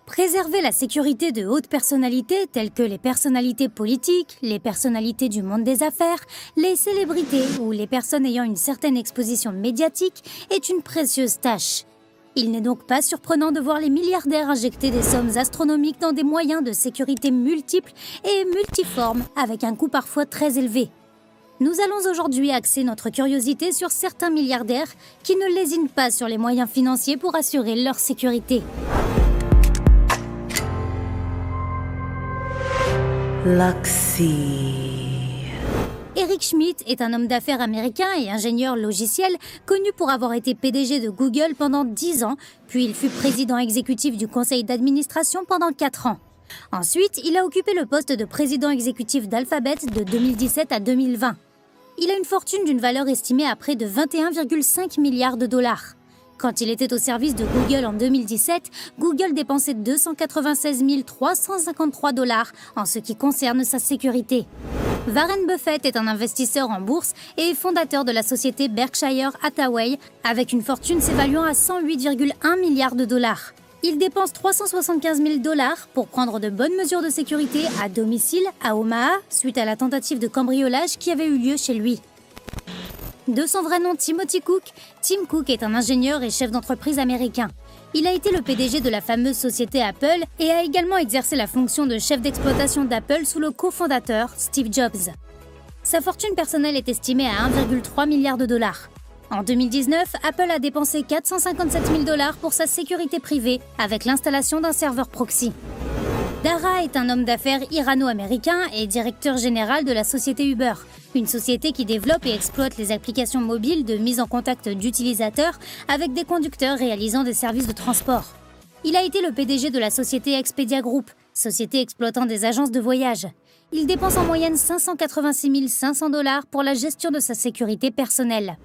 Préserver la sécurité de hautes personnalités telles que les personnalités politiques, les personnalités du monde des affaires, les célébrités ou les personnes ayant une certaine exposition médiatique est une précieuse tâche. Il n'est donc pas surprenant de voir les milliardaires injecter des sommes astronomiques dans des moyens de sécurité multiples et multiformes avec un coût parfois très élevé. Nous allons aujourd'hui axer notre curiosité sur certains milliardaires qui ne lésinent pas sur les moyens financiers pour assurer leur sécurité. Eric Schmidt est un homme d'affaires américain et ingénieur logiciel connu pour avoir été PDG de Google pendant 10 ans, puis il fut président exécutif du conseil d'administration pendant 4 ans. Ensuite, il a occupé le poste de président exécutif d'Alphabet de 2017 à 2020. Il a une fortune d'une valeur estimée à près de 21,5 milliards de dollars. Quand il était au service de Google en 2017, Google dépensait 296 353 dollars en ce qui concerne sa sécurité. Warren Buffett est un investisseur en bourse et fondateur de la société Berkshire Hathaway avec une fortune s'évaluant à 108,1 milliards de dollars. Il dépense 375 000 dollars pour prendre de bonnes mesures de sécurité à domicile à Omaha suite à la tentative de cambriolage qui avait eu lieu chez lui. De son vrai nom Timothy Cook, Tim Cook est un ingénieur et chef d'entreprise américain. Il a été le PDG de la fameuse société Apple et a également exercé la fonction de chef d'exploitation d'Apple sous le cofondateur Steve Jobs. Sa fortune personnelle est estimée à 1,3 milliard de dollars. En 2019, Apple a dépensé 457 000 dollars pour sa sécurité privée avec l'installation d'un serveur proxy. Dara est un homme d'affaires irano-américain et directeur général de la société Uber, une société qui développe et exploite les applications mobiles de mise en contact d'utilisateurs avec des conducteurs réalisant des services de transport. Il a été le PDG de la société Expedia Group, société exploitant des agences de voyage. Il dépense en moyenne 586 500 dollars pour la gestion de sa sécurité personnelle.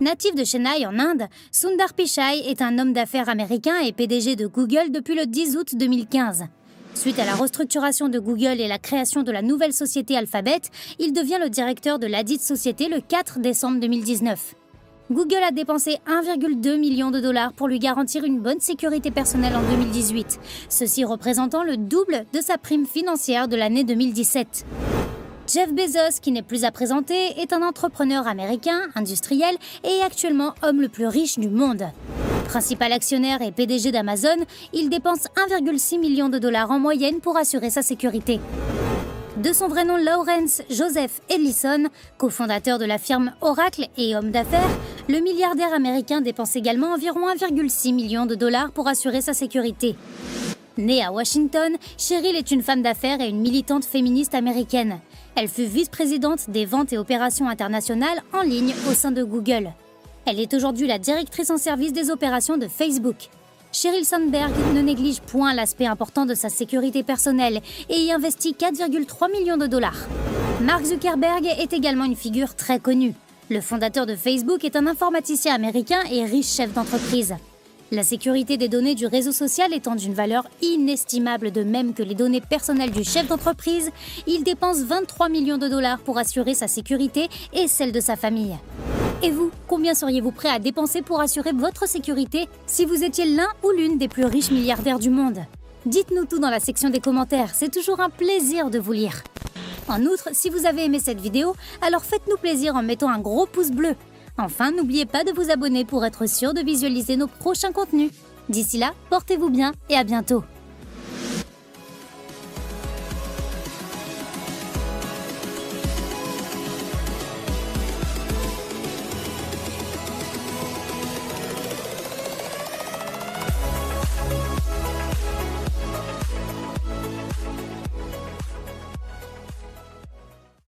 Natif de Chennai en Inde, Sundar Pichai est un homme d'affaires américain et PDG de Google depuis le 10 août 2015. Suite à la restructuration de Google et la création de la nouvelle société Alphabet, il devient le directeur de ladite société le 4 décembre 2019. Google a dépensé 1,2 million de dollars pour lui garantir une bonne sécurité personnelle en 2018, ceci représentant le double de sa prime financière de l'année 2017. Jeff Bezos, qui n'est plus à présenter, est un entrepreneur américain, industriel et actuellement homme le plus riche du monde. Principal actionnaire et PDG d'Amazon, il dépense 1,6 million de dollars en moyenne pour assurer sa sécurité. De son vrai nom Lawrence Joseph Ellison, cofondateur de la firme Oracle et homme d'affaires, le milliardaire américain dépense également environ 1,6 million de dollars pour assurer sa sécurité. Née à Washington, Cheryl est une femme d'affaires et une militante féministe américaine. Elle fut vice-présidente des ventes et opérations internationales en ligne au sein de Google. Elle est aujourd'hui la directrice en service des opérations de Facebook. Sheryl Sandberg ne néglige point l'aspect important de sa sécurité personnelle et y investit 4,3 millions de dollars. Mark Zuckerberg est également une figure très connue. Le fondateur de Facebook est un informaticien américain et riche chef d'entreprise. La sécurité des données du réseau social étant d'une valeur inestimable de même que les données personnelles du chef d'entreprise, il dépense 23 millions de dollars pour assurer sa sécurité et celle de sa famille. Et vous, combien seriez-vous prêt à dépenser pour assurer votre sécurité si vous étiez l'un ou l'une des plus riches milliardaires du monde? Dites-nous tout dans la section des commentaires, c'est toujours un plaisir de vous lire. En outre, si vous avez aimé cette vidéo, alors faites-nous plaisir en mettant un gros pouce bleu. Enfin, n'oubliez pas de vous abonner pour être sûr de visualiser nos prochains contenus. D'ici là, portez-vous bien et à bientôt.